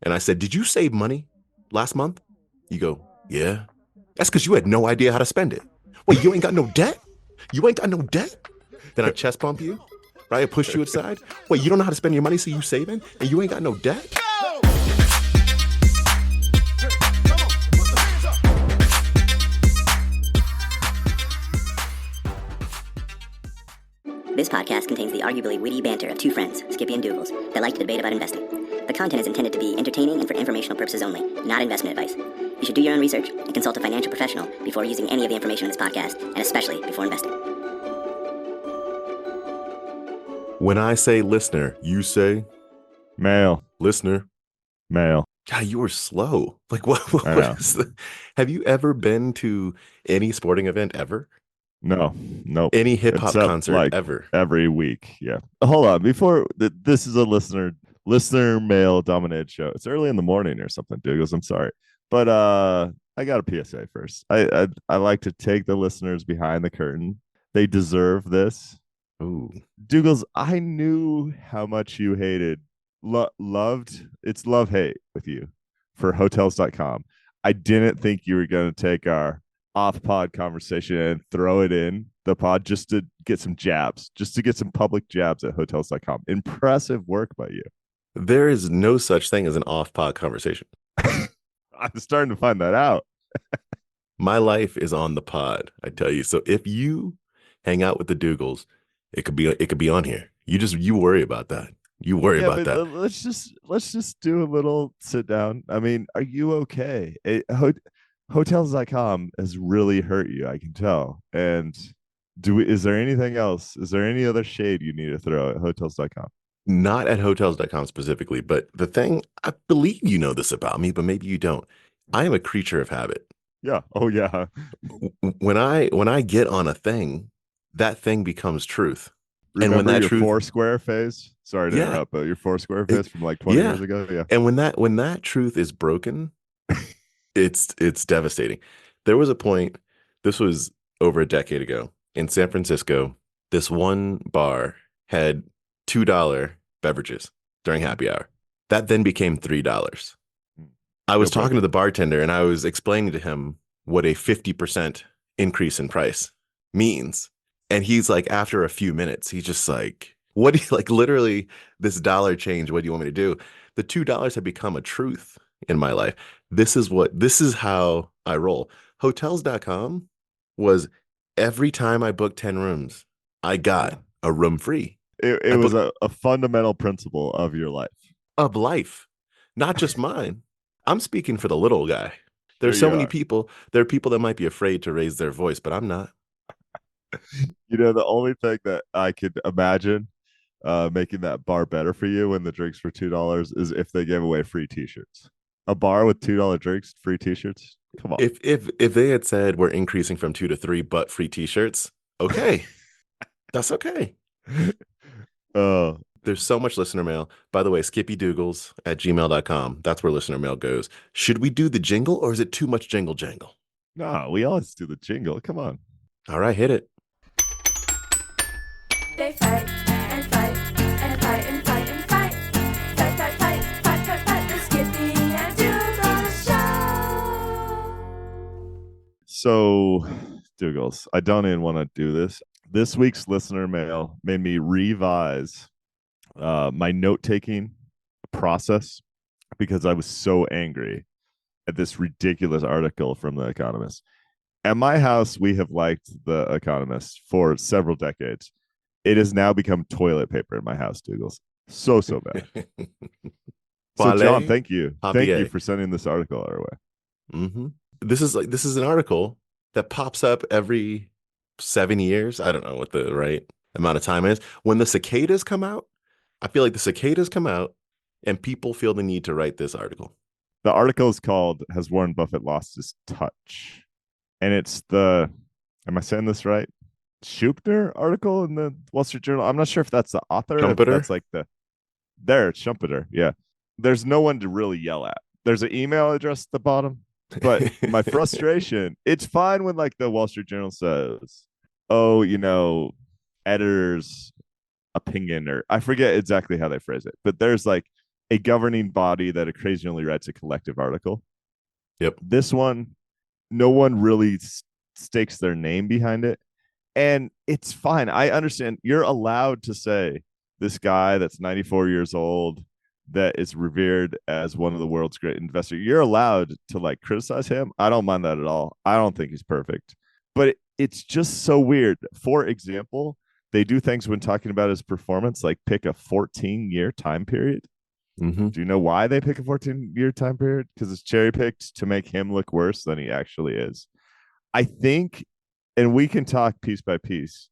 And I said, "Did you save money last month?" You go, "Yeah." That's because you had no idea how to spend it. Wait, you ain't got no debt? You ain't got no debt? Then I chest bump you, right? I push you aside. Wait, you don't know how to spend your money, so you saving, and you ain't got no debt? This podcast contains the arguably witty banter of two friends, Skippy and Doogles, that like to debate about investing. The content is intended to be entertaining and for informational purposes only, not investment advice. You should do your own research and consult a financial professional before using any of the information in this podcast, and especially before investing. When I say listener, you say Male. listener. Male. God, you were slow. Like what? I What know. is the? Have you ever been to any sporting event ever? No. Nope. Any hip hop Except concert like ever? every week. Yeah. Hold on. Before this is a listener male dominated show. It's early in the morning or something, Douglas. I'm sorry. But I got a PSA first. I like to take the listeners behind the curtain. They deserve this. Ooh. Douglas, I knew how much you hated, loved, it's love hate with you for hotels.com. I didn't think you were going to take our off pod conversation and throw it in the pod just to get some jabs, just to get some public jabs at hotels.com. Impressive work by you. There is no such thing as an off-pod conversation. I'm starting to find that out. My life is on the pod, I tell you. So if you hang out with the Doogles, it could be on here. You worry about that. You worry about that. Let's just do a little sit down. I mean, are you okay? Hotels.com has really hurt you, I can tell. And is there anything else? Is there any other shade you need to throw at hotels.com? Not at hotels.com specifically, but the thing, I believe you know this about me, but maybe you don't. I am a creature of habit. Yeah. Oh yeah. When I get on a thing, that thing becomes truth. Remember and when that your truth, Foursquare phase? Sorry to yeah, interrupt, but your Foursquare phase from like 20 yeah. years ago. Yeah. And when that truth is broken, it's devastating. There was a point, this was over a decade ago in San Francisco, this one bar had $2 beverages during happy hour. That then became $3. I was talking to the bartender and I was explaining to him what a 50% increase in price means. And he's like, after a few minutes, he's just like, what do you like? Literally, this dollar change. What do you want me to do? The $2 had become a truth in my life. This is how I roll. Hotels.com was every time I booked 10 rooms, I got a room free. It was a fundamental principle of your life. Of life, not just mine. I'm speaking for the little guy. There's Sure so many are. people. There are people that might be afraid to raise their voice, but I'm not. The only thing that I could imagine making that bar better for you when the drinks were $2 is if they gave away free t-shirts. A bar with $2 drinks, free t-shirts. Come on. If they had said we're increasing from 2 to 3, but free t-shirts, okay. That's okay. Oh, There's so much listener mail. By the way, skippydoogles@gmail.com. That's where listener mail goes. Should we do the jingle or is it too much jingle jangle? no, we always do the jingle. Come on. All right, hit it. They fight and fight and fight and fight and fight. Fight, fight, fight, fight, fight, fight. The Skippy and Doogles show. So, Douglas, I don't even want to do this. This week's listener mail made me revise my note-taking process because I was so angry at this ridiculous article from The Economist. At my house, we have liked The Economist for several decades. It has now become toilet paper in my house, Douglas. So bad. So, John, thank you. Thank you for sending this article our way. Mm-hmm. This is an article that pops up every 7 years. I don't know what the right amount of time is. When the cicadas come out, I feel like the cicadas come out and people feel the need to write this article. The article is called "Has Warren Buffett Lost His Touch?" And it's am I saying this right? Schupner article in the Wall Street Journal. I'm not sure if that's the author. If that's like it's Schumpeter. Yeah. There's no one to really yell at. There's an email address at the bottom. But my frustration, it's fine when like the Wall Street Journal says, oh, editor's opinion, or I forget exactly how they phrase it, but there's like a governing body that occasionally writes a collective article. Yep. This one, no one really stakes their name behind it. And it's fine. I understand you're allowed to say this guy that's 94 years old that is revered as one of the world's great investors. You're allowed to like criticize him. I don't mind that at all. I don't think he's perfect, but it's just so weird. For example, they do things when talking about his performance, like pick a 14-year time period. Mm-hmm. Do you know why they pick a 14-year time period? Because it's cherry picked to make him look worse than he actually is. I think, and we can talk piece by piece,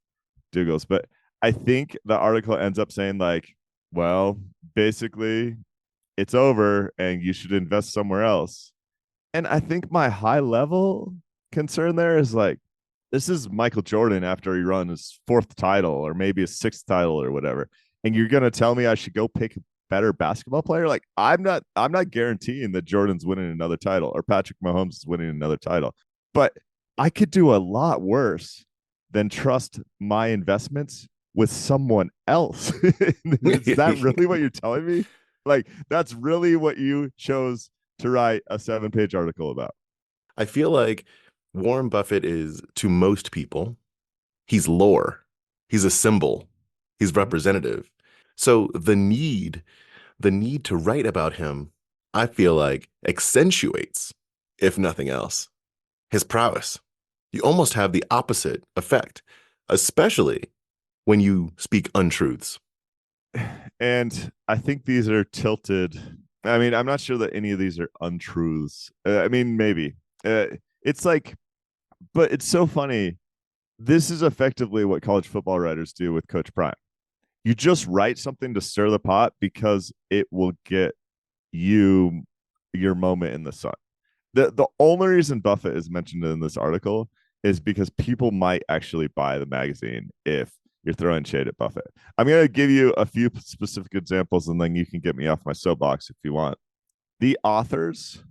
Douglas, but I think the article ends up saying like, well, basically it's over and you should invest somewhere else. And I think my high level concern there is like, this is Michael Jordan after he won his 4th title or maybe his 6th title or whatever. And you're going to tell me I should go pick a better basketball player? Like I'm not guaranteeing that Jordan's winning another title or Patrick Mahomes is winning another title. But I could do a lot worse than trust my investments with someone else. Is that really what you're telling me? Like, that's really what you chose to write a 7-page article about? I feel like Warren Buffett is, to most people, he's lore. He's a symbol. He's representative. So the need to write about him, I feel like accentuates, if nothing else, his prowess. You almost have the opposite effect, especially when you speak untruths. And I think these are tilted. I mean, I'm not sure that any of these are untruths. I mean, maybe. It's like, but it's so funny. This is effectively what college football writers do with Coach Prime. You just write something to stir the pot because it will get you your moment in the sun. The only reason Buffett is mentioned in this article is because people might actually buy the magazine if you're throwing shade at Buffett. I'm going to give you a few specific examples and then you can get me off my soapbox if you want. The authors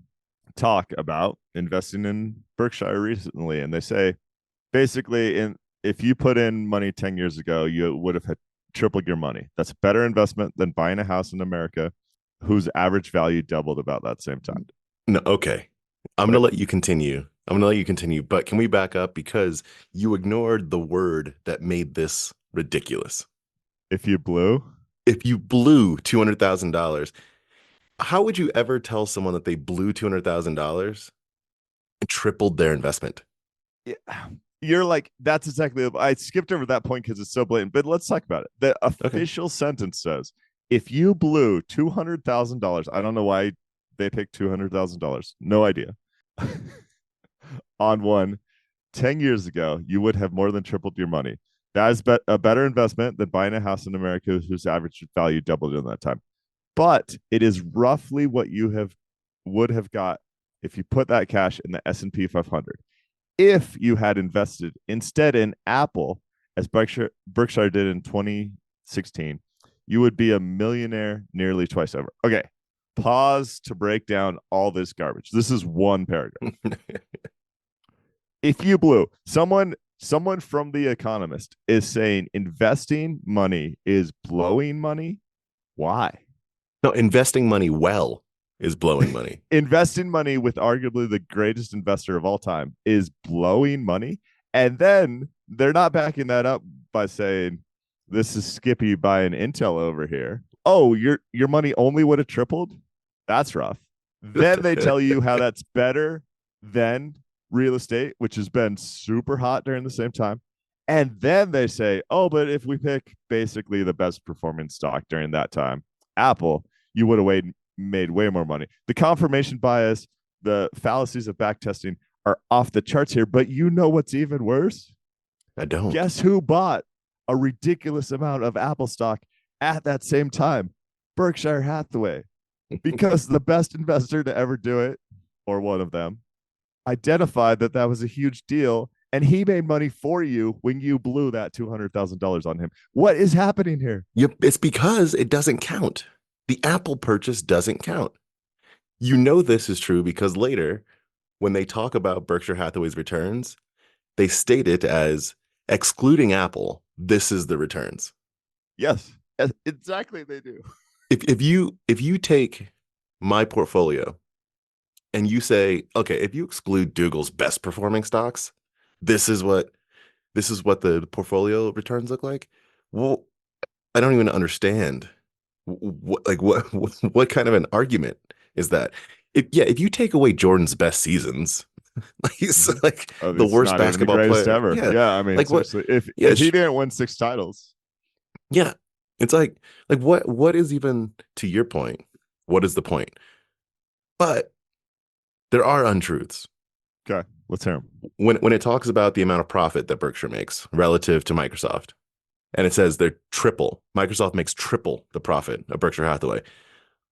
talk about investing in Berkshire recently, and they say basically if you put in money 10 years ago, you would have had tripled your money. That's a better investment than buying a house in America whose average value doubled about that same time. No, okay. I'm going to let you continue. But can we back up because you ignored the word that made this ridiculous? If you blew $200,000, how would you ever tell someone that they blew $200,000 and tripled their investment? Yeah, you're like, that's exactly. I skipped over that point because it's so blatant, but let's talk about it. The official sentence says, if you blew $200,000, I don't know why they picked $200,000. No idea. On one 10 years ago, you would have more than tripled your money. That is a better investment than buying a house in America whose average value doubled in that time. But it is roughly what you would have got if you put that cash in the S&P 500. If you had invested instead in Apple, as Berkshire did in 2016, you would be a millionaire nearly twice over. Okay, pause to break down all this garbage. This is one paragraph. If you blew, someone from The Economist is saying investing money is blowing money. Why? No, investing money well is blowing money. Investing money with arguably the greatest investor of all time is blowing money. And then they're not backing that up by saying, this is Skippy buying Intel over here. Oh, your money only would have tripled? That's rough. Then they tell you how that's better than real estate, which has been super hot during the same time. And then they say, oh, but if we pick basically the best performing stock during that time, Apple, you would have made way more money. The confirmation bias, the fallacies of backtesting are off the charts here. But you know what's even worse? I don't. Guess who bought a ridiculous amount of Apple stock at that same time? Berkshire Hathaway. Because the best investor to ever do it, or one of them, identified that was a huge deal, and he made money for you when you blew that $200,000 on him. What is happening here? It's because it doesn't count. The Apple purchase doesn't count. You know this is true because later, when they talk about Berkshire Hathaway's returns, they state it as excluding Apple, this is the returns. Yes, exactly they do. if you take my portfolio and you say, okay, if you exclude Dougal's best performing stocks, this is what the portfolio returns look like. Well, I don't even understand what kind of an argument is that? If you take away Jordan's best seasons, like he's Mhm. like Oh, the it's worst not even the basketball greatest player. ever. Yeah, Yeah, I mean, like what? seriously, if Yeah, he didn't win 6 titles, yeah. It's like what is even to your point? What is the point? But there are untruths okay, let's hear him. when it talks about the amount of profit that Berkshire makes relative to Microsoft, and it says they're triple. Microsoft makes triple the profit of Berkshire Hathaway.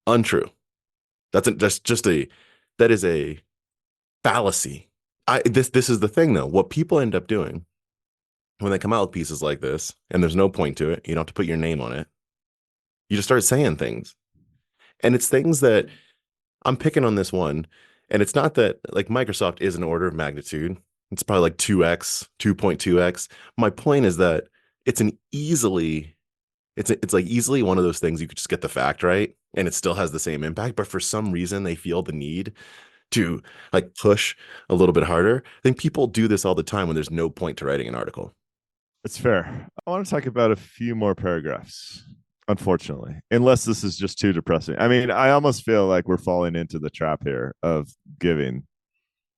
Untrue. That's just a that is a fallacy. This is the thing though. What people end up doing when they come out with pieces like this, and there's no point to it, you don't have to put your name on it. You just start saying things, and it's things that I'm picking on this one, and it's not that like Microsoft is an order of magnitude. It's probably like 2x, 2.2x. My point is that it's an easily it's like easily one of those things you could just get the fact right and it still has the same impact, but for some reason they feel the need to like push a little bit harder. I think people do this all the time when there's no point to writing an article. It's fair. I want to talk about a few more paragraphs, unfortunately, unless this is just too depressing. I mean, I almost feel like we're falling into the trap here of giving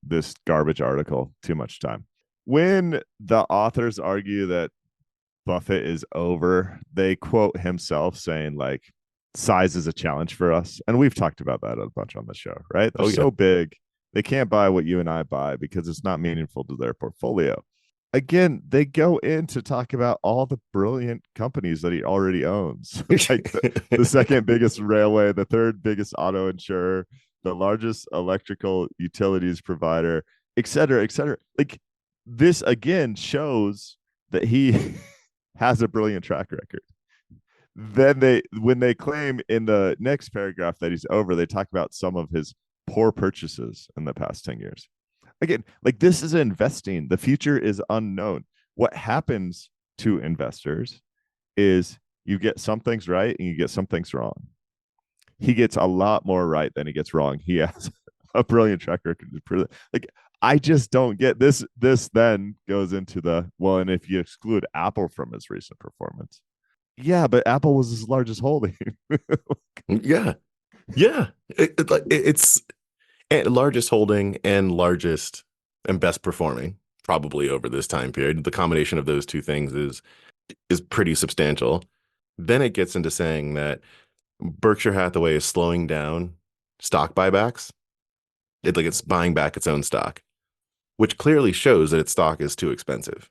this garbage article too much time. When the authors argue that Buffett is over, they quote himself saying, like, size is a challenge for us. And we've talked about that a bunch on the show, right? They're Oh yeah. so big, they can't buy what you and I buy because it's not meaningful to their portfolio. Again, they go in to talk about all the brilliant companies that he already owns, like the second biggest railway, the third biggest auto insurer, the largest electrical utilities provider, et cetera, et cetera. Like this again shows that he has a brilliant track record. Then when they claim in the next paragraph that he's over, they talk about some of his poor purchases in the past 10 years. Again, like this is investing. The future is unknown. What happens to investors is you get some things right and you get some things wrong. He gets a lot more right than he gets wrong. He has a brilliant track record. Like I just don't get this. This then goes into the well, and if you exclude Apple from his recent performance, yeah, but Apple was his largest holding. Yeah. Yeah. It's largest holding and largest and best performing probably over this time period. The combination of those two things is pretty substantial. Then it gets into saying that Berkshire Hathaway is slowing down stock buybacks. It's buying back its own stock, which clearly shows that its stock is too expensive.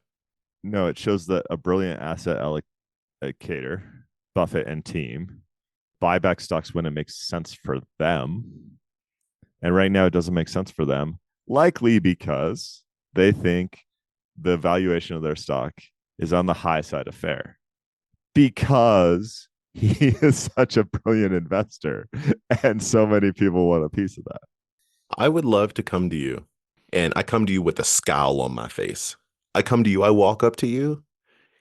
No, it shows that a brilliant asset allocator, Buffett and team, buy back stocks when it makes sense for them. And right now, it doesn't make sense for them, likely because they think the valuation of their stock is on the high side of fair because he is such a brilliant investor and so many people want a piece of that. I would love to come to you, and I come to you with a scowl on my face. I come to you, I walk up to you,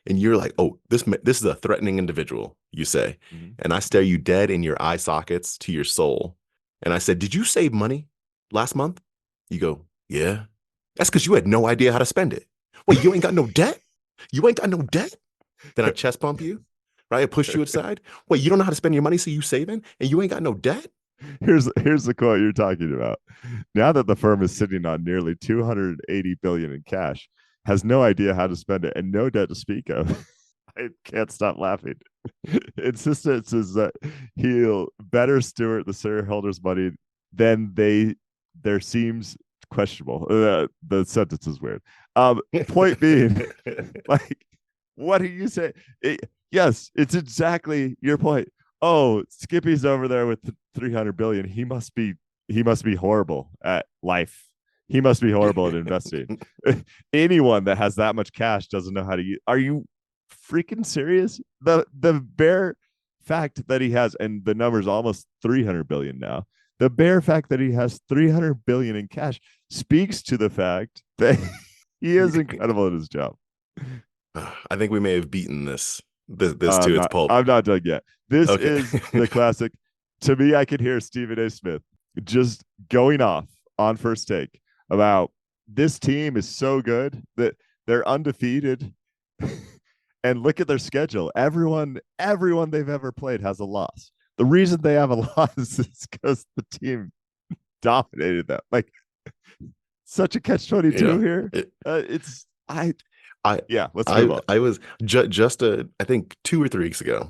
and you're like, "Oh, this is a threatening individual," you say. Mm-hmm. And I stare you dead in your eye sockets to your soul. And I said, "Did you save money last month?" You go, "Yeah." That's because you had no idea how to spend it. Wait, you ain't got no debt? You ain't got no debt? Then I chest bump you, right? I push you aside. Wait, you don't know how to spend your money, so you saving, and you ain't got no debt? Here's the quote you're talking about. Now that the firm is sitting on nearly 280 billion in cash, has no idea how to spend it, and no debt to speak of. I can't stop laughing. Insistence is that he'll better steward the shareholders' money than there seems questionable. The sentence is weird. Point being, like, what do you say? Yes, it's exactly your point. Oh, Skippy's over there with 300 billion. He must be horrible at life. He must be horrible at investing. Anyone that has that much cash doesn't know how to use. Are you freaking serious? The bare fact that he has, and the number's almost 300 billion now. The bare fact that he has 300 billion in cash speaks to the fact that he is incredible at his job. I think we may have beaten this This to its pulp. I'm not done yet. This Okay. is the classic. To me, I could hear Stephen A. Smith just going off on First Take about this team is so good that they're undefeated. And look at their schedule. Everyone they've ever played has a loss. The reason they have a loss is because the team dominated them. Like, such a catch-22 Yeah. here. It, It's I I Yeah, let's move on. I was just I think 2 or 3 weeks ago,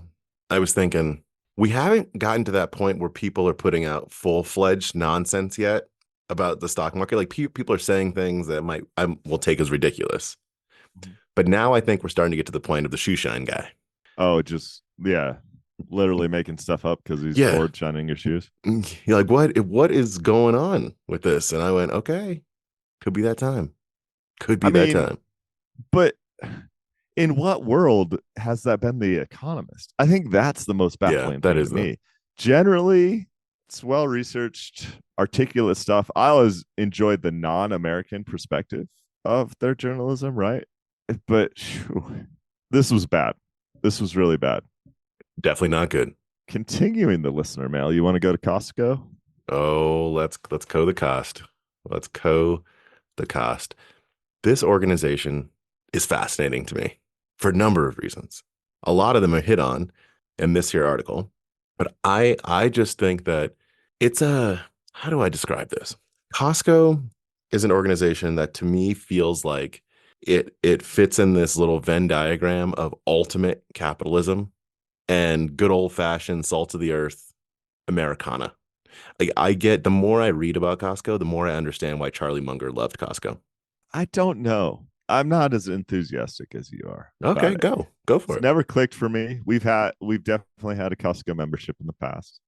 I was thinking we haven't gotten to that point where people are putting out full-fledged nonsense yet about the stock market. Like people are saying things that I will take as ridiculous. But now I think we're starting to get to the point of the shoe shine guy. Oh, just yeah, literally making stuff up because he's Yeah. bored shining your shoes. You're like, what is going on with this? And I went, okay, could be that time. Could be I that mean, time. but in what world has that been the Economist? I think that's the most Yeah, baffling that thing is to me. Generally, it's well researched, articulate stuff. I always enjoyed the non-American perspective of their journalism, right? But this was bad. This was really bad. definitely not good. Continuing the listener mail, you want to go to Costco? Oh, let's co the cost. Let's co the cost. This organization is fascinating to me for a number of reasons. A lot of them are hit on in this here article, but I just think that it's how do I describe this? Costco is an organization that to me feels like it fits in this little Venn diagram of ultimate capitalism and good old fashioned salt of the earth Americana. I get the more I read about Costco, the more I understand why Charlie Munger loved Costco. I don't know. I'm not as enthusiastic as you are Okay, about it. go for It's it. never clicked for me. We've definitely had a Costco membership in the past.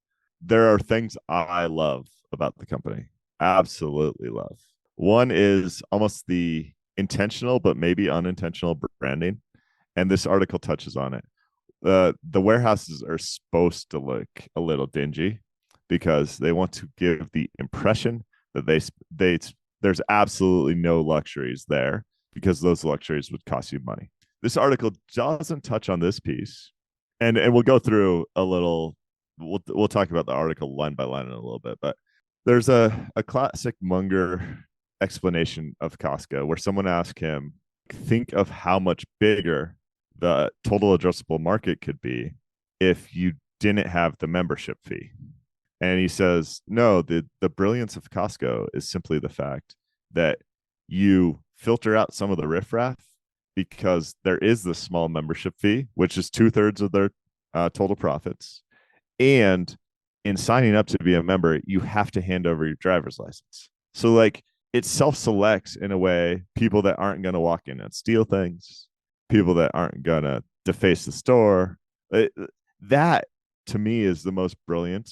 There are things I love about the company. Absolutely love. One is almost the intentional but maybe unintentional branding, and this article touches on it. The warehouses are supposed to look a little dingy because they want to give the impression that they there's absolutely no luxuries there because those luxuries would cost you money. This article doesn't touch on this piece, and we'll go through a little. We'll talk about the article line by line in a little bit, but there's a classic Munger explanation of Costco where someone asked him, think of how much bigger the total addressable market could be if you didn't have the membership fee. And he says, no, the brilliance of Costco is simply the fact that you filter out some of the riffraff because there is the small membership fee, which is 2/3 of their total profits. And in signing up to be a member, you have to hand over your driver's license. So, like, it self-selects in a way people that aren't going to walk in and steal things, people that aren't going to deface the store. That, to me, is the most brilliant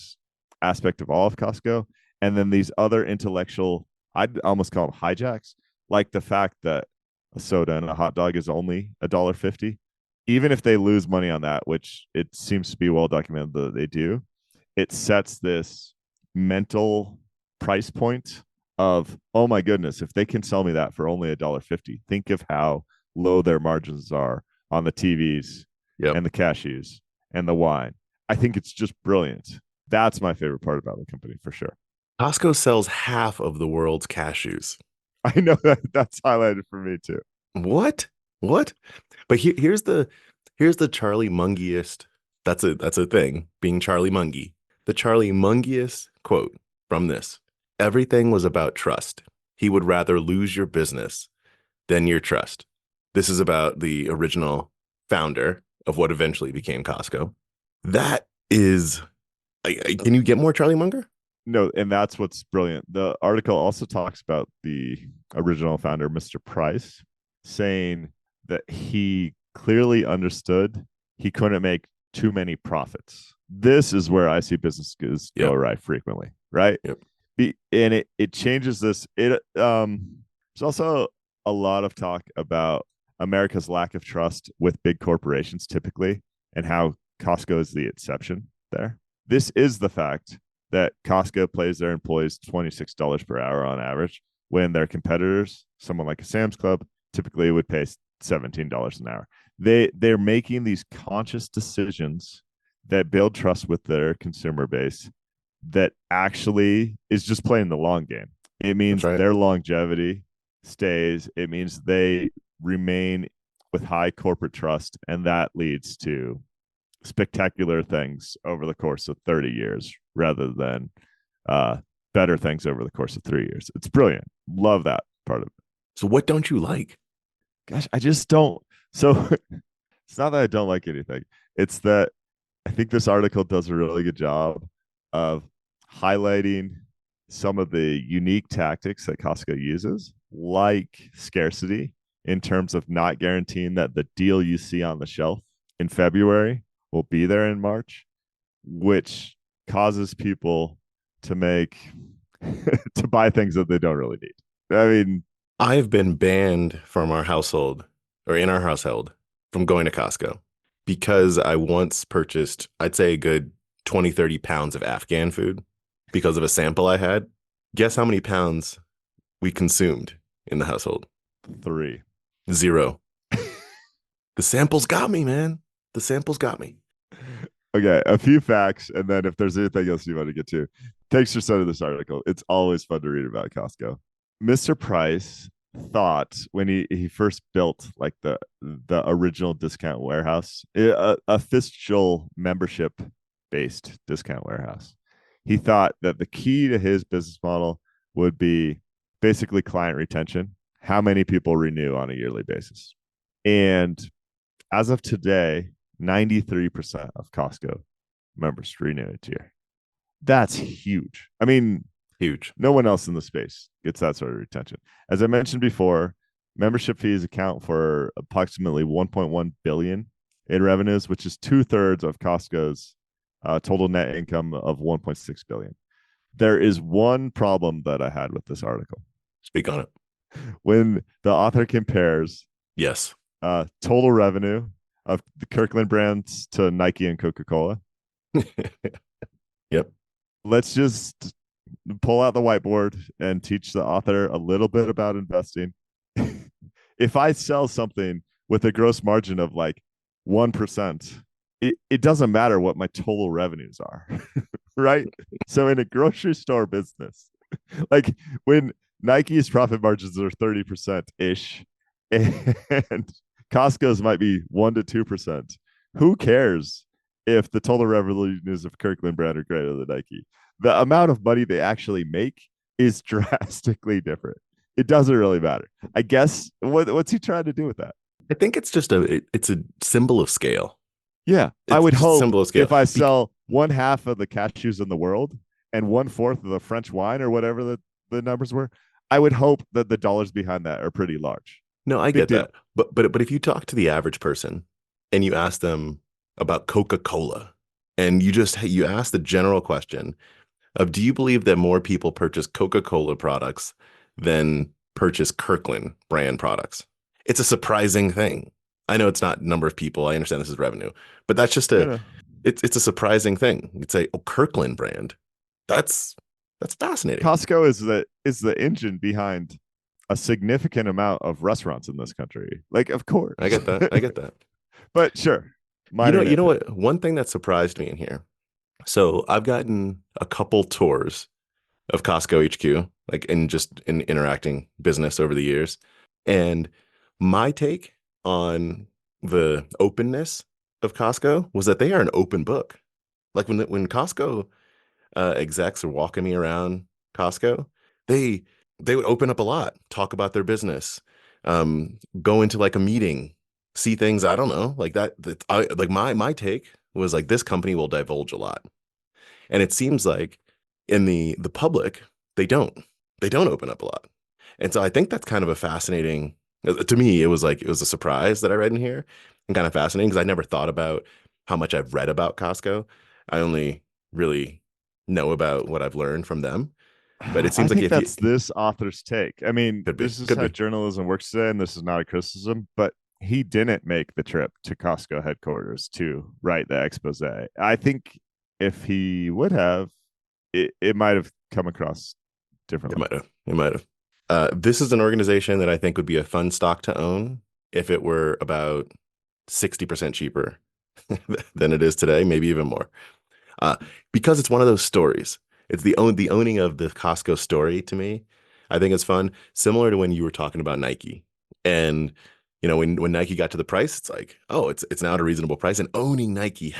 aspect of all of Costco. And then these other intellectual, I'd almost call them hijacks, like the fact that a soda and a hot dog is only $1.50. Even if they lose money on that, which it seems to be well documented that they do, it sets this mental price point of, oh my goodness, if they can sell me that for only $1.50, think of how low their margins are on the TVs and the cashews and the wine. I think it's just brilliant. That's my favorite part about the company for sure. Costco sells half of the world's cashews. I know that's highlighted for me too. What? But here's the Charlie Mungiest. That's a thing, being Charlie Mungy. The Charlie Mungiest quote from this. Everything was about trust. He would rather lose your business than your trust. This is about the original founder of what eventually became Costco. That is, can you get more Charlie Munger? No, and that's what's brilliant. The article also talks about the original founder, Mr. Price, saying that he clearly understood he couldn't make too many profits. This is where I see businesses go awry frequently, right? Yep. And it changes this. There's also a lot of talk about America's lack of trust with big corporations typically, and how Costco is the exception there. This is the fact that Costco pays their employees $26 per hour on average, when their competitors, someone like a Sam's Club, typically would pay $17 an hour. they're making these conscious decisions that build trust with their consumer base that actually is just playing the long game. It That's means right. their longevity stays. It means they remain with high corporate trust, and that leads to spectacular things over the course of 30 years rather than uh, better things over the course of 3 years. It's brilliant. Love that part of it. So what don't you like? Gosh, I just don't. So it's not that I don't like anything. It's that I think this article does a really good job of highlighting some of the unique tactics that Costco uses, like scarcity, in terms of not guaranteeing that the deal you see on the shelf in February will be there in March, which causes people to make to buy things that they don't really need. I mean, I've been banned from our household or in our household from going to Costco because I once purchased, I'd say a good 20, 30 pounds of Afghan food because of a sample I had. Guess how many pounds we consumed in the household? 3. 0. The samples got me, man. The samples got me. Okay, a few facts, and then if there's anything else you want to get to, thanks for sending this article. It's always fun to read about Costco. Mr. Price thought when he first built like the original discount warehouse, a official membership based discount warehouse, he thought that the key to his business model would be basically client retention, how many people renew on a yearly basis. And as of today, 93% of Costco members renew each year. That's huge. I mean, Huge. no one else in the space gets that sort of retention. As I mentioned before, membership fees account for approximately 1.1 billion in revenues, which is 2/3 of Costco's total net income of 1.6 billion. There is one problem that I had with this article. Speak on it. When the author compares Yes. total revenue of the Kirkland brands to Nike and Coca-Cola. Yep. Let's just pull out the whiteboard and teach the author a little bit about investing. If I sell something with a gross margin of like 1%, it doesn't matter what my total revenues are, right? So in a grocery store business, like when Nike's profit margins are 30% ish and Costco's might be 1% to 2%. Who cares if the total revenues of Kirkland brand are greater than Nike? The amount of money they actually make is drastically different. It doesn't really matter. I guess what's he trying to do with that? I think it's just it's a symbol of scale. Yeah, I It's would just a hope symbol of scale. if I sell one half of the cashews in the world and 1/4 of the French wine or whatever the numbers were, I would hope that the dollars behind that are pretty large. No, I Big get deal. that. But if you talk to the average person and you ask them about Coca-Cola and you ask the general question of do you believe that more people purchase Coca-Cola products than purchase Kirkland brand products? It's a surprising thing. I know it's not number of people. I understand this is revenue, but that's just You know, it's a surprising thing. You'd say, oh, Kirkland brand. That's fascinating. Costco is the engine behind a significant amount of restaurants in this country. Like, of course. I get that. I get that. But sure. Minor You know nitpick. what? One thing that surprised me in here. So I've gotten a couple tours of Costco HQ, like in interacting business over the years. And my take on the openness of Costco was that they are an open book. Like when Costco execs are walking me around Costco, they they would open up a lot, talk about their business, go into like a meeting, see things I don't know, like like my take was like this company will divulge a lot. And it seems like in the public, they don't. They don't open up a lot. And so I think that's kind of a fascinating to me, it was a surprise that I read in here and kind of fascinating because I never thought about how much I've read about Costco. I only really know about what I've learned from them. But it I seems like think if you that's this author's take. I mean, this is could how be. journalism works today, and this is not a criticism, but he didn't make the trip to Costco headquarters to write the expose. I think if he would have, it might have come across It differently. might have. It might have. This is an organization that I think would be a fun stock to own if it were about 60% cheaper than it is today, maybe even more. Uh, because it's one of those stories. It's the owning of the Costco story to me. I think it's fun, similar to when you were talking about Nike. And when Nike got to the price, it's like, oh, it's now at a reasonable price. And owning Nike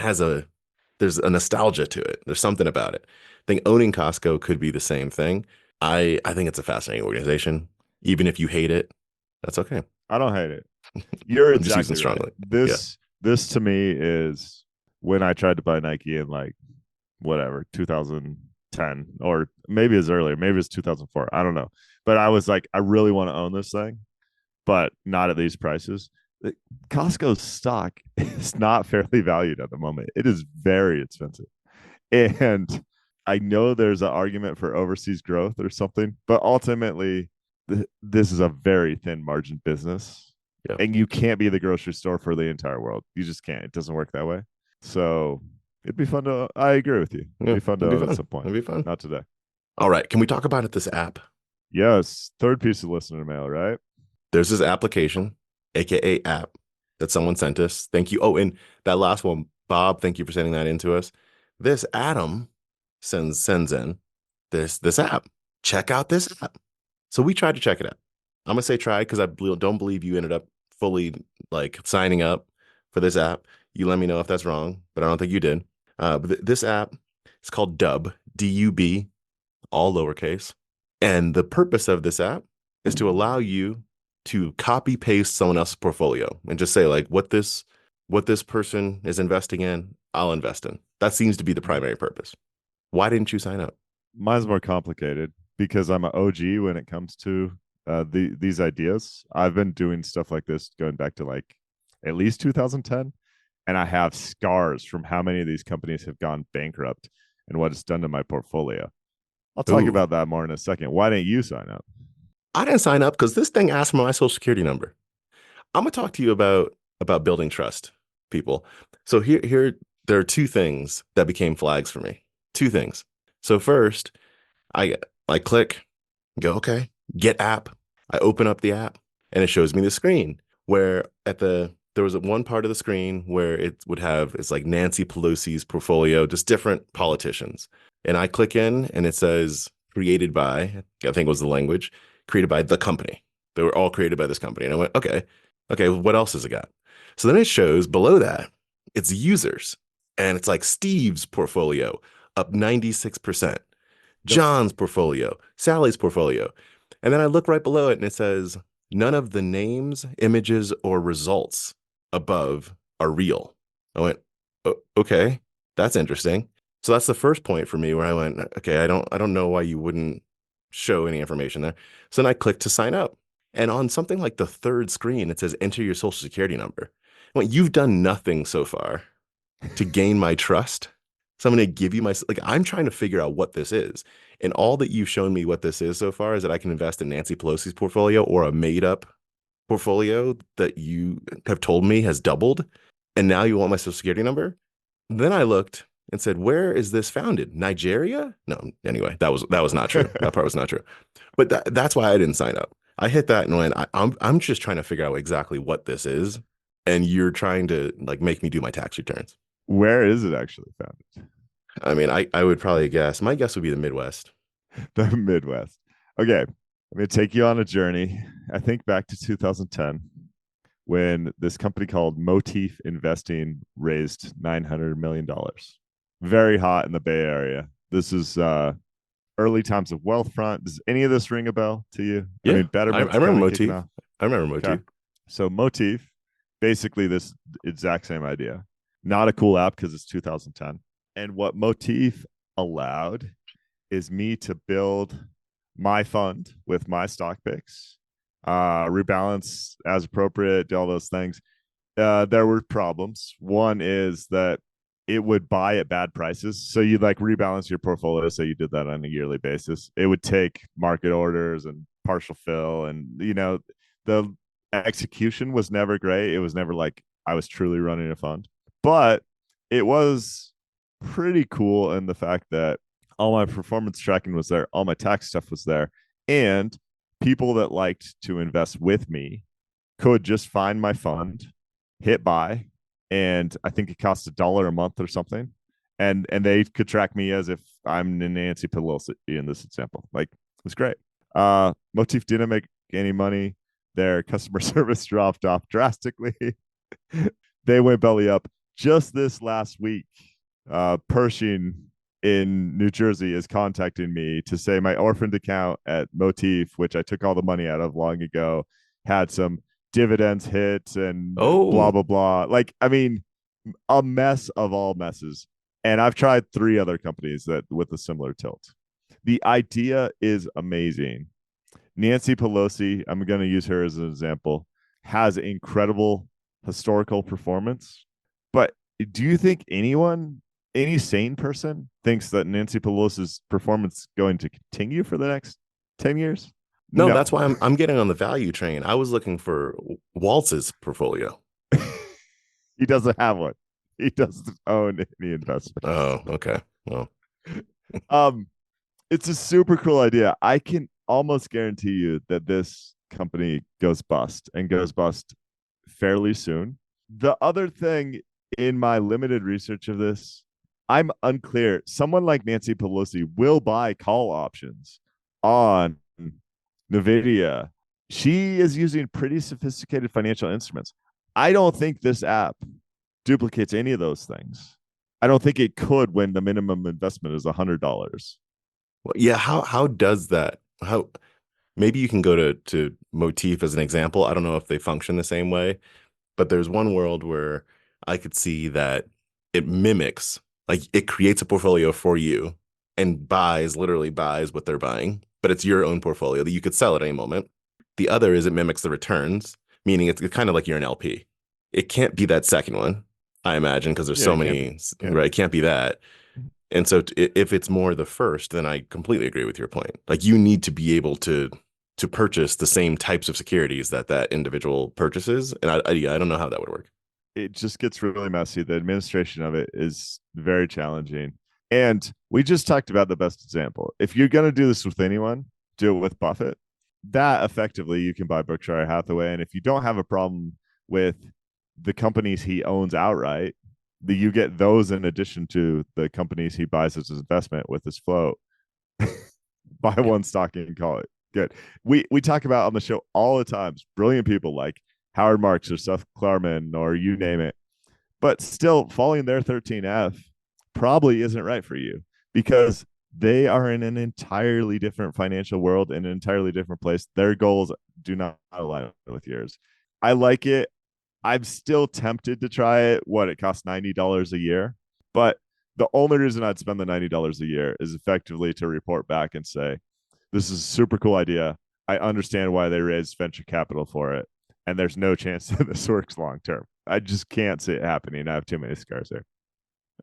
there's a nostalgia to it. There's something about it. I think owning Costco could be the same thing. I think it's a fascinating organization. Even if you hate it, that's okay. I don't hate it. You're I'm just using exactly right. strongly. Yeah. This to me is when I tried to buy Nike in like whatever 2010, or maybe it's earlier, maybe it's 2004. I don't know. But I was like, I really want to own this thing, but not at these prices. Costco's stock is not fairly valued at the moment. It is very expensive. And I know there's an argument for overseas growth or something, but ultimately, this is a very thin margin business. Yeah. And you can't be the grocery store for the entire world. You just can't. It doesn't work that way. So it'd be fun to, I agree with you. It'd be fun to own at some point. It'd be fun. Not today. All right. Can we talk about this app? Yes. Third piece of listener mail, right? There's this application, aka app, that someone sent us. Thank you. Oh, and that last one, Bob, thank you for sending that in to us. This Adam sends in this app. Check out this app. So we tried to check it out. I'm gonna say try because I don't believe you ended up fully like signing up for this app. You let me know if that's wrong, but I don't think you did. But this app is called Dub, D-U-B, all lowercase. And the purpose of this app is to allow you to copy paste someone else's portfolio and just say like what this person is investing in, I'll invest in. That seems to be the primary purpose. Why didn't you sign up? Mine's more complicated because I'm an OG when it comes to these ideas. I've been doing stuff like this going back to like at least 2010, and I have scars from how many of these companies have gone bankrupt and what it's done to my portfolio. I'll talk about that more in a second. Why didn't you sign up? I didn't sign up because this thing asked for my social security number. I'm gonna talk to you about building trust, people. So here there are two things that became flags for me. Two things. So first, I click, go, okay, get app. I open up the app and it shows me the screen where there was one part of the screen where it's like Nancy Pelosi's portfolio, just different politicians. And I click in and it says created by, I think was the language, created by the company. They were all created by this company. And I went, okay, what else has it got? So then it shows below that it's users. And it's like Steve's portfolio up 96%, John's portfolio, Sally's portfolio. And then I look right below it and it says none of the names, images, or results above are real. I went, okay, that's interesting. So that's the first point for me where I went, okay, I don't know why you wouldn't show any information there. So then I clicked to sign up. And on something like the third screen, it says enter your social security number. I went, you've done nothing so far to gain my trust. So I'm going to give you I'm trying to figure out what this is. And all that you've shown me what this is so far is that I can invest in Nancy Pelosi's portfolio or a made up portfolio that you have told me has doubled. And now you want my social security number? Then I looked and said, where is this founded? Nigeria? No, anyway, that was not true. That part was not true. But that's why I didn't sign up. I hit that and went, I'm just trying to figure out exactly what this is. And you're trying to like make me do my tax returns. Where is it actually founded? I mean, I would probably guess. My guess would be the Midwest. The Midwest. Okay. I'm going to take you on a journey. I think back to 2010 when this company called Motif Investing raised $900 million. Very hot in the Bay Area. This is early times of Wealthfront. Does any of this ring a bell to you? Yeah, I mean, I remember Motif. I remember Motif. Okay. So Motif, basically this exact same idea. Not a cool app because it's 2010. And what Motif allowed is me to build my fund with my stock picks, rebalance as appropriate, do all those things. There were problems. One is that it would buy at bad prices. So you'd like rebalance your portfolio. So you did that on a yearly basis. It would take market orders and partial fill. And, the execution was never great. It was never like I was truly running a fund. But it was pretty cool in the fact that all my performance tracking was there, all my tax stuff was there, and people that liked to invest with me could just find my fund, hit buy, and I think it costs $1 a month or something. And they could track me as if I'm Nancy Pelosi in this example. Like, it's great. Motif didn't make any money. Their customer service dropped off drastically. They went belly up just this last week. Pershing in New Jersey is contacting me to say my orphaned account at Motif, which I took all the money out of long ago, had some dividends hit and blah, Oh, blah, blah. Like, I mean, a mess of all messes. And I've tried 3 other companies that with a similar tilt. The idea is amazing. Nancy Pelosi, I'm going to use her as an example, has incredible historical performance. But do you think anyone, any sane person, thinks that Nancy Pelosi's performance is going to continue for the next 10 years? no, No. that's why I'm getting on the value train. I was looking for Waltz's portfolio. He doesn't have one. He doesn't own any investments. Oh, okay. Well, Um, it's a super cool idea. I can almost guarantee you that this company goes bust and goes bust fairly soon. The other thing in my limited research of this, I'm unclear. Someone like Nancy Pelosi will buy call options on NVIDIA. She is using pretty sophisticated financial instruments. I don't think this app duplicates any of those things. I don't think it could when the minimum investment is $100. well, yeah, how does that? How maybe you can go to Motif as an example. I don't know if they function the same way, but there's one world where I could see that it mimics, like it creates a portfolio for you and literally buys what they're buying, but it's your own portfolio that you could sell at any moment. The other is it mimics the returns, meaning it's kind of like you're an LP. It can't be that second one, I imagine, because there's Yeah, so it can't be. many, Can't right? be. It can't be that. And so if it's more the first, then I completely agree with your point. Like you need to be able to purchase the same types of securities that that individual purchases. And yeah, I don't know how that would work. It just gets really messy. The administration of it is very challenging. And we just talked about the best example. If you're going to do this with anyone, do it with Buffett. That effectively you can buy Berkshire Hathaway. And if you don't have a problem with the companies he owns outright, you get those in addition to the companies he buys as his investment with his float. Buy one stock and call it good. We talk about on the show all the times brilliant people like Howard Marks or Seth Klarman or you name it, but still falling their 13F probably isn't right for you because they are in an entirely different financial world in an entirely different place. Their goals do not align with yours. I like it. I'm still tempted to try it. What it costs $90 a year, but the only reason I'd spend the $90 a year is effectively to report back and say, this is a super cool idea. I understand why they raised venture capital for it. And there's no chance that this works long term. I just can't see it happening. I have too many scars there.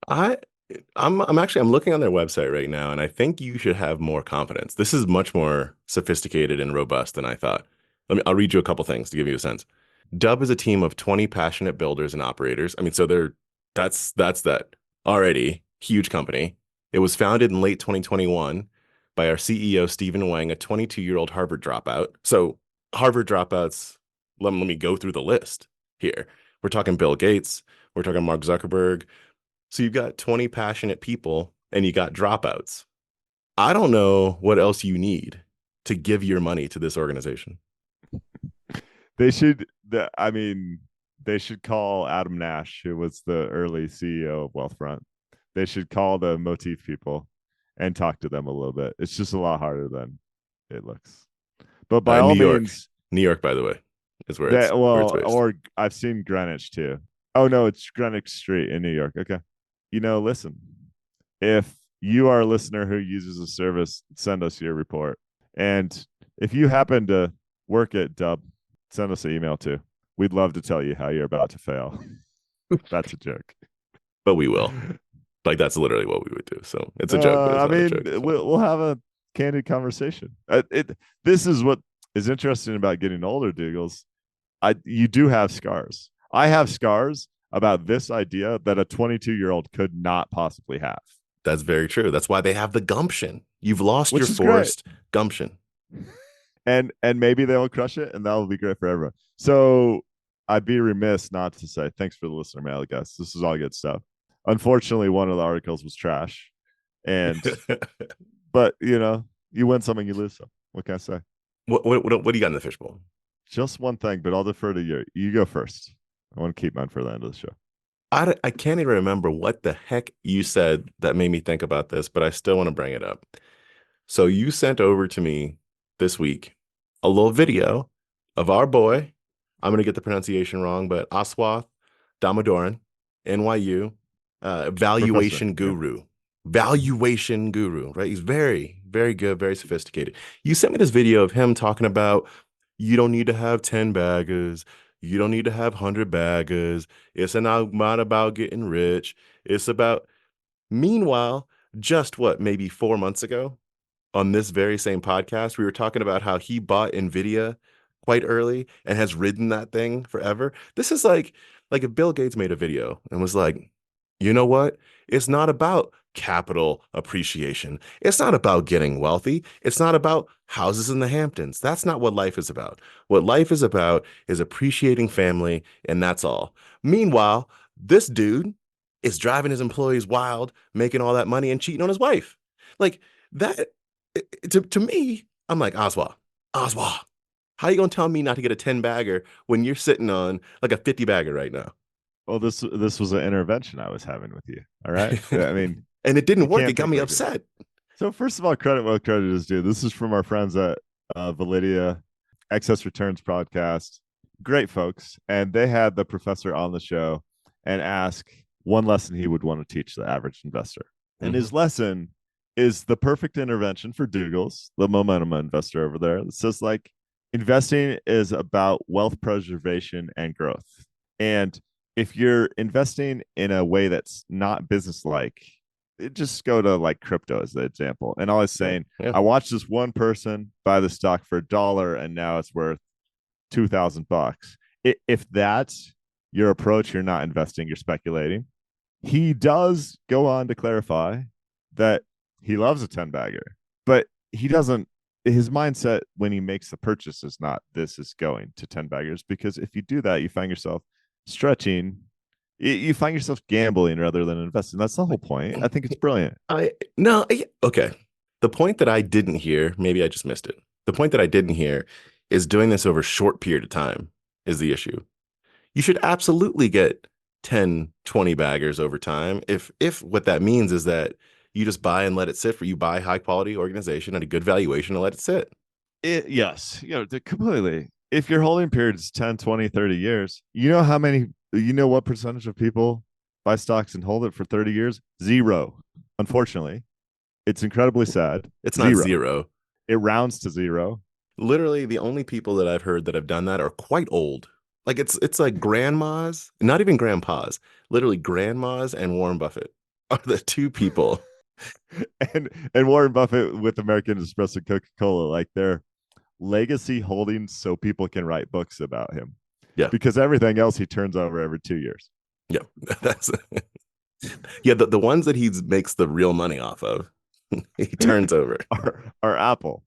I I'm looking on their website right now, and I think you should have more confidence. This is much more sophisticated and robust than I thought. I'll read you a couple things to give you a sense. Dub is a team of 20 passionate builders and operators. I mean, so that's that already huge company. It was founded in late 2021 by our CEO Stephen Wang, a 22-year-old Harvard dropout. So Harvard dropouts, let me go through the list here. We're talking Bill Gates, we're talking Mark Zuckerberg. So you've got 20 passionate people and you got dropouts. I don't know what else you need to give your money to this organization. They should, I mean, they should call Adam Nash, who was the early CEO of Wealthfront. They should call the Motif people and talk to them a little bit. It's just a lot harder than it looks. But by New all York, means, New York, by the way, is that where it's well, based. or I've seen Greenwich too. Oh no, it's Greenwich Street in New York. Okay. Listen, if you are a listener who uses a service, send us your report. And if you happen to work at Dub, send us an email too. We'd love to tell you how you're about to fail. That's a joke. But we will. Like that's literally what we would do. So it's a joke, but it's I not a mean, joke. So. we'll have a candid conversation. This is what is interesting about getting older, Doogles. You do have scars. I have scars about this idea that a 22-year-old could not possibly have. That's very true. That's why they have the gumption. You've lost your Which is great. forced gumption. And maybe they'll crush it and that'll be great for everyone. So I'd be remiss not to say thanks for the listener mail, guys. This is all good stuff. Unfortunately, one of the articles was trash, and but you win some and you lose some. What can I say? What do you got in the fishbowl? Just one thing, but I'll defer to you. You go first. I want to keep mine for the end of the show. I can't even remember what the heck you said that made me think about this, but I still want to bring it up. So you sent over to me this week a little video of our boy. I'm gonna get the pronunciation wrong, but Aswath Damodaran, NYU, Professor. valuation Yeah. guru. Valuation guru, right? He's very, very good, very sophisticated. You sent me this video of him talking about you don't need to have 10 baggers. You don't need to have 100 baggers. It's not about getting rich. It's about, meanwhile, just what, maybe 4 months ago on this very same podcast, we were talking about how he bought Nvidia quite early and has ridden that thing forever. This is like if Bill Gates made a video and was like, you know what? It's not about capital appreciation. It's not about getting wealthy. It's not about houses in the Hamptons. That's not what life is about. What life is about is appreciating family, and that's all. Meanwhile, this dude is driving his employees wild, making all that money and cheating on his wife. Like that to me, I'm like, Oswald, how you gonna tell me not to get a 10 bagger when you're sitting on like a 50 bagger right now? Well, this was an intervention I was having with you. All right. I mean, And it you didn't work. It can't got think me like this. upset. So first of all, credit what credit is due. This is from our friends at Validia Excess Returns podcast. Great folks, and they had the professor on the show and ask one lesson he would want to teach the average investor. And his lesson is the perfect intervention for Doogles, the momentum investor over there. It says like investing is about wealth preservation and growth. And if you're investing in a way that's not business like, just go to like crypto as the example. And I was saying, Yeah. I watched this one person buy the stock for $1 and now it's worth $2,000. If that's your approach, you're not investing, you're speculating. He does go on to clarify that he loves a 10 bagger, but he doesn't. His mindset when he makes the purchase is not this is going to 10 baggers, because if you do that, you find yourself stretching. You find yourself gambling rather than investing. That's the whole point. I think it's brilliant. Okay. The point that I didn't hear, maybe I just missed it. The point that I didn't hear is doing this over a short period of time is the issue. You should absolutely get 10, 20 baggers over time. If what that means is that you just buy and let it sit for you buy high quality organization at a good valuation and let it sit. Yes, completely. If your holding period is 10, 20, 30 years, you know what percentage of people buy stocks and hold it for 30 years? Zero. Unfortunately, it's incredibly sad. It's not zero. It rounds to zero. Literally, the only people that I've heard that have done that are quite old. Like it's like grandmas, not even grandpas, literally grandmas and Warren Buffett are the two people. and Warren Buffett with American Express and Coca-Cola, like their legacy holdings so people can write books about him. Yeah. Because everything else he turns over every 2 years. Yeah. That's yeah, the ones that he makes the real money off of, he turns over. Our Apple.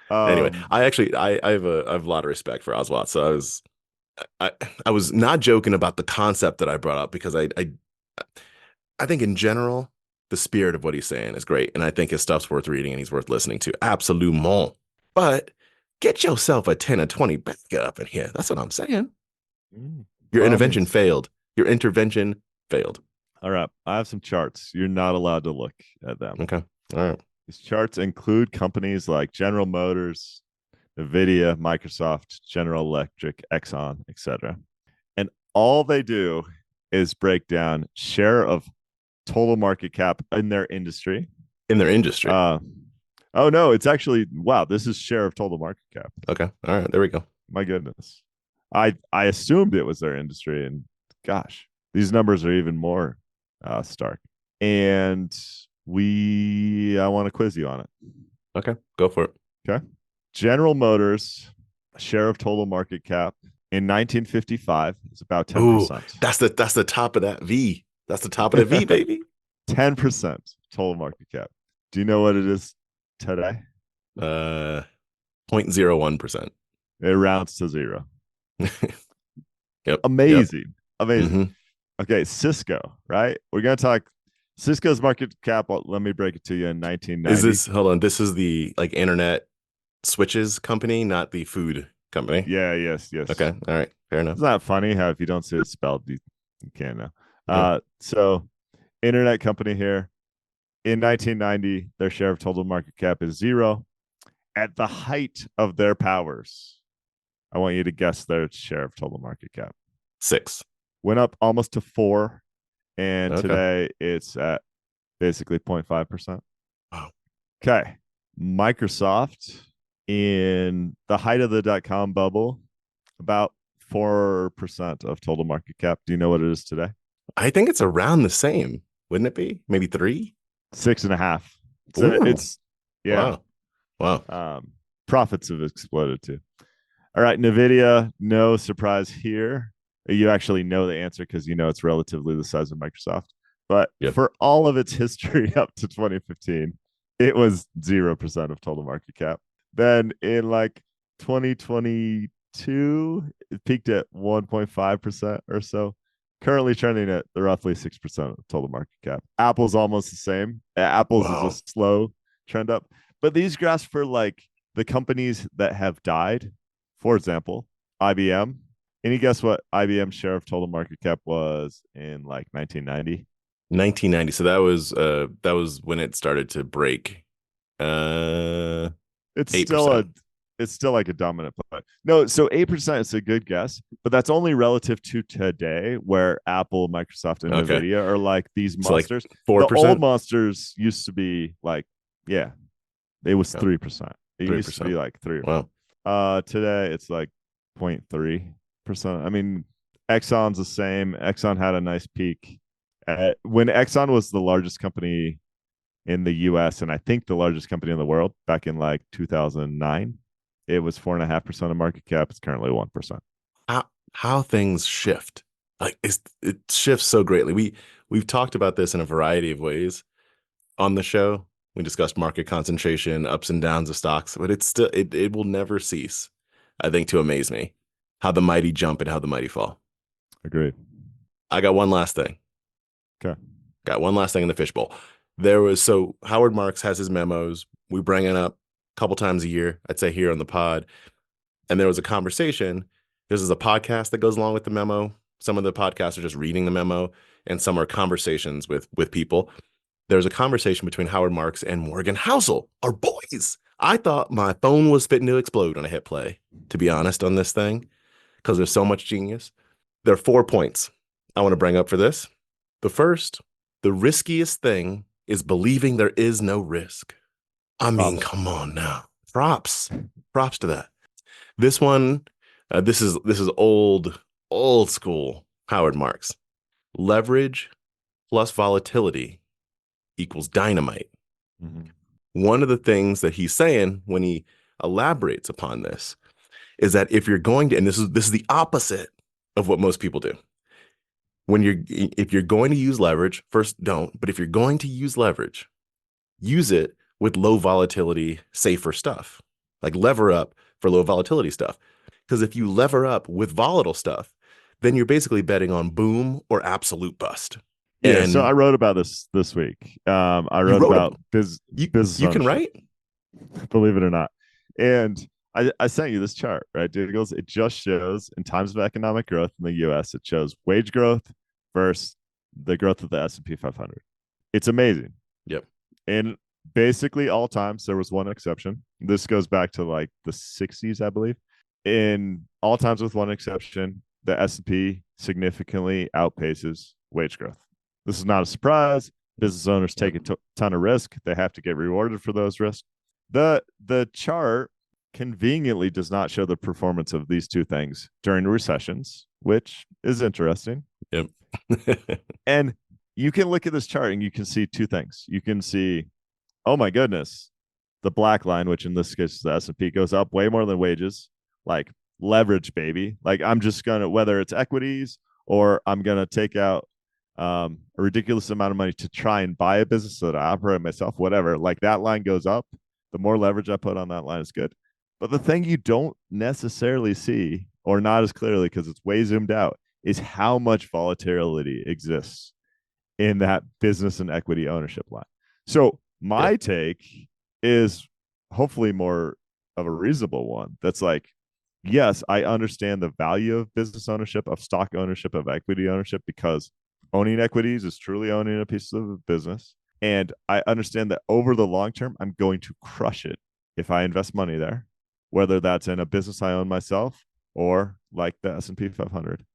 Anyway, I have a lot of respect for Oswald. So I was not joking about the concept that I brought up because I think in general, the spirit of what he's saying is great. And I think his stuff's worth reading and he's worth listening to. Absolument. But get yourself a 10 or 20 back up in here. That's what I'm saying. Your intervention failed. Your intervention failed. All right. I have some charts. You're not allowed to look at them. Okay. All right. These charts include companies like General Motors, NVIDIA, Microsoft, General Electric, Exxon, etc. And all they do is break down share of total market cap in their industry. In their industry. Oh no, it's actually this is share of total market cap. Okay. All right. There we go. My goodness. I assumed it was their industry, and gosh, these numbers are even more stark. And I want to quiz you on it. Okay. Go for it. Okay. General Motors share of total market cap in 1955 is about 10%. Ooh, that's the top of that V. That's the top of the V, baby. 10% total market cap. Do you know what it is today? 0.01%. It rounds to zero. Yep. Yep. Amazing. Amazing. hmm Okay, Cisco, right? We're going to talk Cisco's market cap. Let me break it to you in Is 1990. this, hold on, this is the like internet switches company, not the food company. Yeah, yes, yes. Okay. All right. Fair enough. Isn't that funny how if you don't see it spelled, you can't know? Yeah. So internet company here in 1990, their share of total market cap is zero. At the height of their powers, I want you to guess their share of total market cap. 6. Went up almost to 4, and Okay. today it's at basically 0.5%. Wow. Okay. Microsoft in the height of the .com bubble, about 4% of total market cap. Do you know what it is today? I think it's around the same, wouldn't it be? Maybe 3? 6.5. So Ooh. it's yeah. Wow. Wow. Profits have exploded too. All right, Nvidia, no surprise here. You actually know the answer because you know it's relatively the size of Microsoft. But Yep. for all of its history up to 2015, it was 0% of total market cap. Then in like 2022, it peaked at 1.5% or so. Currently trending at roughly 6% of total market cap. Apple's almost the same. Apple's is a Wow. slow trend up. But these graphs for like the companies that have died, for example, IBM. Any guess what IBM's share of total market cap was in like 1990? 1990. So that was when it started to break. Uh It's still a 8%. it's still like a dominant play. No, so 8% is a good guess, but that's only relative to today, where Apple, Microsoft, and Okay. Nvidia are like these So like monsters. The old 4%. monsters used to be like, yeah, it was Oh, 3%. It used to 3%. be like 3 or 4. Wow. Today it's like 0.3%. I mean, Exxon's the same. Exxon had a nice peak when Exxon was the largest company in the US and I think the largest company in the world back in like 2009. It was 4.5% of market cap. It's currently 1%. How things shift. Like it shifts so greatly. We've talked about this in a variety of ways on the show. We discussed market concentration, ups and downs of stocks, but it's still it will never cease, I think, to amaze me how the mighty jump and how the mighty fall. Agreed. I got one last thing. Okay. Got one last thing in the fishbowl. There was so Howard Marks has his memos. We bring it up a couple times a year, I'd say here on the pod. And there was a conversation. This is a podcast that goes along with the memo. Some of the podcasts are just reading the memo, and some are conversations with people. There's a conversation between Howard Marks and Morgan Housel, our boys. I thought my phone was fitting to explode when I hit play, to be honest, on this thing, because there's so much genius. There are 4 points I want to bring up for this. The first, the riskiest thing is believing there is no risk. I mean, Props. come on now. Props to that. This one, this is old school Howard Marks. Leverage plus volatility equals dynamite. Mm-hmm. One of the things that he's saying when he elaborates upon this is that if you're going to, and this is the opposite of what most people do. If you're going to use leverage, first don't, but if you're going to use leverage, use it with low volatility, safer stuff. Like lever up for low volatility stuff. Because if you lever up with volatile stuff, then you're basically betting on boom or absolute bust. Yeah, so I And wrote about this week. I you wrote wrote a about business you can ownership, write. believe it or not. And I sent you this chart, right, Doogles? It just shows in times of economic growth in the US, it shows wage growth versus the growth of the S&P 500. It's amazing. Yep. And basically all times, there was one exception. This goes back to like the 60s, I believe. In all times with one exception, the S&P significantly outpaces wage growth. This is not a surprise. Business owners take a ton of risk. They have to get rewarded for those risks. The chart conveniently does not show the performance of these two things during recessions, which is interesting. Yep. And you can look at this chart and you can see two things. You can see, oh my goodness, the black line, which in this case is the S&P, goes up way more than wages, like leverage, baby. Like I'm just gonna, whether it's equities or I'm gonna take out a ridiculous amount of money to try and buy a business that I operate myself, whatever. Like that line goes up. The more leverage I put on that line is good. But the thing you don't necessarily see or not as clearly because it's way zoomed out, is how much volatility exists in that business and equity ownership line. So Yeah. my take is hopefully more of a reasonable one. That's like, yes, I understand the value of business ownership, of stock ownership, of equity ownership, because owning equities is truly owning a piece of a business. And I understand that over the long term, I'm going to crush it if I invest money there, whether that's in a business I own myself or like the S&P 500.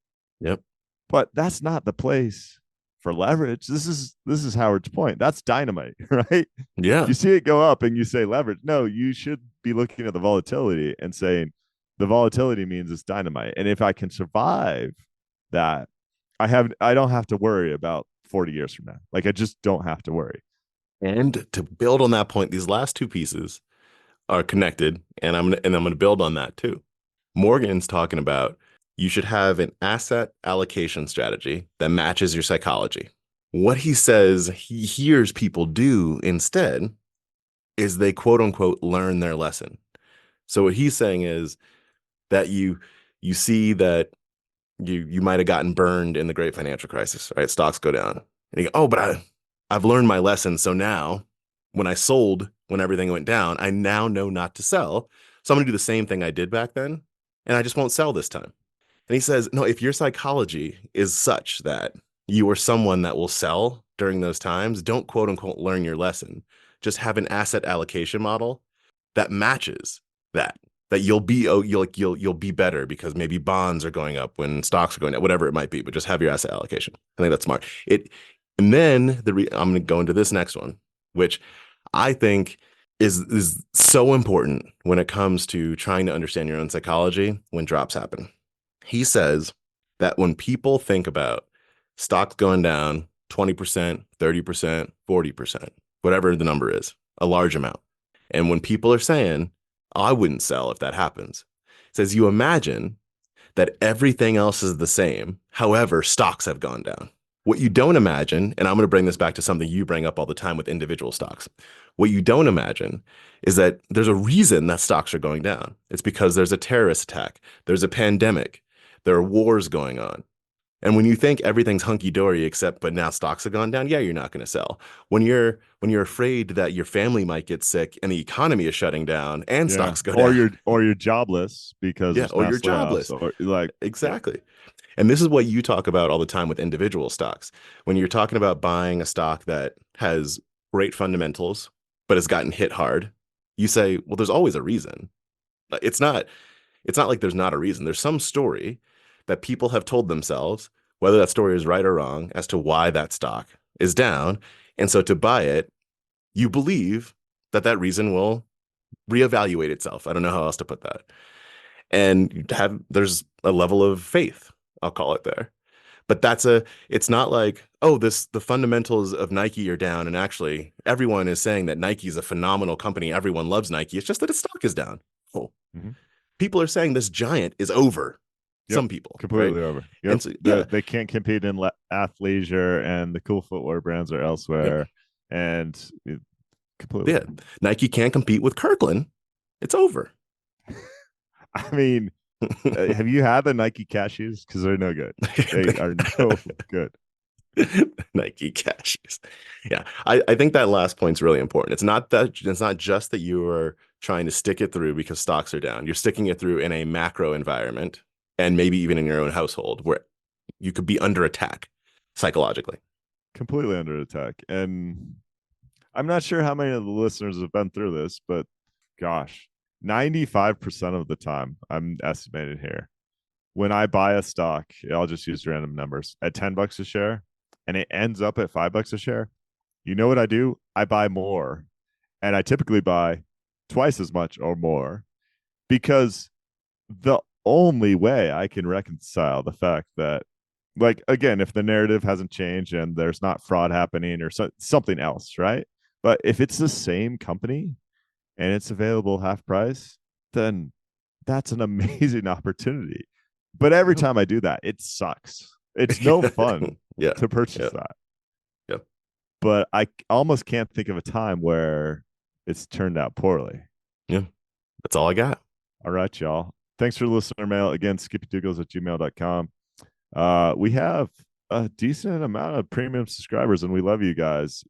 Yep. But that's not the place for leverage. This is Howard's point. That's dynamite, right? Yeah. You see it go up and you say leverage. No, you should be looking at the volatility and saying the volatility means it's dynamite. And if I can survive that, I don't have to worry about 40 years from now. Like I just don't have to worry. And to build on that point, these last two pieces are connected, and I'm gonna build on that too. Morgan's talking about you should have an asset allocation strategy that matches your psychology. What he says he hears people do instead is they quote unquote learn their lesson. So what he's saying is that you see that you might have gotten burned in the great financial crisis, right? Stocks go down. And you go, oh, but I've learned my lesson. So now when I sold, when everything went down, I now know not to sell. So I'm gonna do the same thing I did back then, and I just won't sell this time. And he says, no, if your psychology is such that you are someone that will sell during those times, don't quote unquote learn your lesson. Just have an asset allocation model that matches that. That you'll be you'll be better because maybe bonds are going up when stocks are going down, whatever it might be. But just have your asset allocation. I think that's smart. And then I'm going to go into this next one, which I think is so important when it comes to trying to understand your own psychology when drops happen. He says that when people think about stocks going down 20%, 30%, 40%, whatever the number is, a large amount. And when people are saying, oh, I wouldn't sell if that happens, it says you imagine that everything else is the same. However, stocks have gone down. What you don't imagine, and I'm going to bring this back to something you bring up all the time with individual stocks. What you don't imagine is that there's a reason that stocks are going down. It's because there's a terrorist attack, there's a pandemic, there are wars going on. And when you think everything's hunky dory except but now stocks have gone down, yeah, you're not going to sell. When you're afraid that your family might get sick and the economy is shutting down and Yeah. stocks go down, Or you're jobless because yeah, there's or mass you're layoffs jobless. or like yeah. Exactly. And this is what you talk about all the time with individual stocks. When you're talking about buying a stock that has great fundamentals but has gotten hit hard, you say, well, there's always a reason. It's not it's not like there's not a reason. There's some story that people have told themselves, whether that story is right or wrong, as to why that stock is down. And so to buy it, you believe that that reason will reevaluate itself. I don't know how else to put that. And there's a level of faith, I'll call it there. But it's not like, oh, the fundamentals of Nike are down. And actually, everyone is saying that Nike is a phenomenal company. Everyone loves Nike. It's just that its stock is down. Oh, Mm-hmm. people are saying this giant is over. Yep. Some people, right? Completely over. And Yep. so, yeah, They can't compete in athleisure and the cool footwear brands are yep, elsewhere. And completely. yeah. Nike can't compete with Kirkland. It's over. I mean, have you had the Nike cashews? Because they're no good. They are no good. Nike cashews. Yeah, I think that last point's really important. It's not just that you are trying to stick it through because stocks are down. You're sticking it through in a macro environment and maybe even in your own household where you could be under attack psychologically. Completely under attack. And I'm not sure how many of the listeners have been through this, but gosh, 95% of the time, I'm estimating here, when I buy a stock, I'll just use random numbers at $10 a share and it ends up at $5 a share. You know what I do? I buy more. And I typically buy twice as much or more because the only way I can reconcile the fact that, like, again, if the narrative hasn't changed and there's not fraud happening or something else, right? But if it's the same company and it's available half price, then that's an amazing opportunity. But every time I do that, it sucks. It's no fun Yeah, to purchase yeah, that. yeah. But I almost can't think of a time where it's turned out poorly. Yeah. That's all I got. All right, y'all. Thanks for the listener mail. Again, skippydoogles@gmail.com. We have a decent amount of premium subscribers, and we love you guys.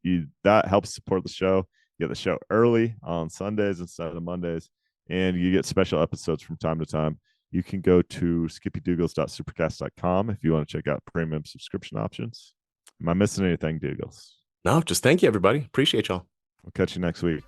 That helps support the show. You get the show early on Sundays instead of Mondays, and you get special episodes from time to time. You can go to skippydoogles.supercast.com if you want to check out premium subscription options. Am I missing anything, Doogles? No, just thank you, everybody. Appreciate y'all. We'll catch you next week.